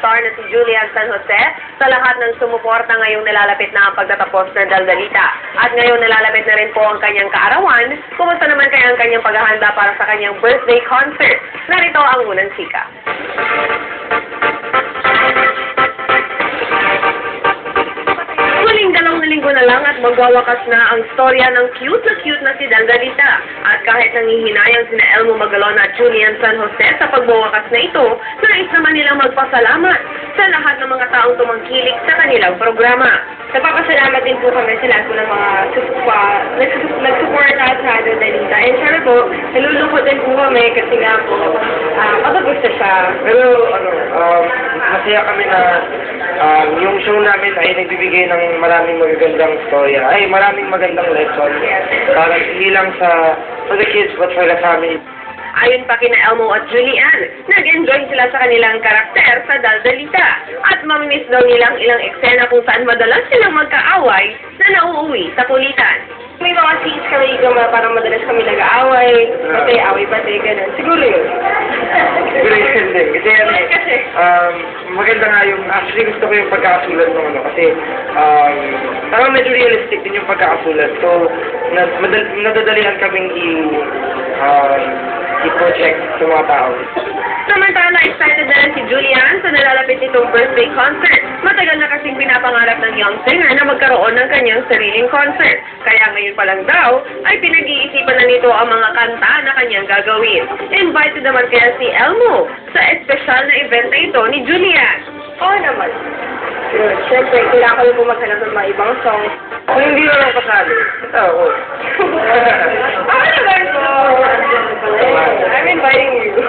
star na si Julian San Jose sa lahat ng sumuporta ngayong nalalapit na ang pagtatapos ng Daldalita. At ngayon nalalapit na rin po ang kanyang kaarawan. Kumusta naman kaya ang kanyang paghahanda para sa kanyang birthday concert? Narito ang unang chika. Huling 2 linggo na lang at magwawakas na ang storya ng cute na si Daldalita. At kahit nangihinayang sina Elmo Magalon at Julian San Jose sa pagwawakas na ito, nais naman nilang magpasalamat sa lahat ng mga taong tumangkilik sa kanilang programa. Nagpapasalamat din po kami sa lahat po ng mga nagsuporta sa Daldalita. And syempre po, nalulungkot din po kami kasi nga po, patapos na siya. Pero masaya kami na yung show namin ay nagbibigay ng maraming magagandang storya, ay maraming magandang lesson. Para hindi lang for the kids but for the family. Ayon pa kina Elmo at Julian, nag-enjoy sila sa kanilang karakter sa Daldalita at mamimiss daw nilang ilang eksena kung saan madalas silang magkaaway na nauuwi sa kulitan. May mga scenes kami dito parang madalas kami nag-aaway, away pati, ganun. Siguro yun. Siguro yun din. Kasi maganda nga yung, actually gusto ko yung pagkakasulat ng kasi parang medyo realistic din yung pagkakasulat. So, nadadalihan kaming i-project sa mga tao. Samantala, excited na rin si Julian sa nalalapit nitong birthday concert. Matagal na kasing pinapangarap ng young singer na magkaroon ng kanyang sariling concert. Kaya ngayon pa lang daw, ay pinag-iisipan na nito ang mga kanta na kanyang gagawin. Invited naman kaya si Elmo sa espesyal na event na ito ni Julian. Oo naman. Siyempre, kailangan ko po maghanap ng mga ibang songs. Kung hindi na lang kasali, oo. Ako naman po. I'm inviting you.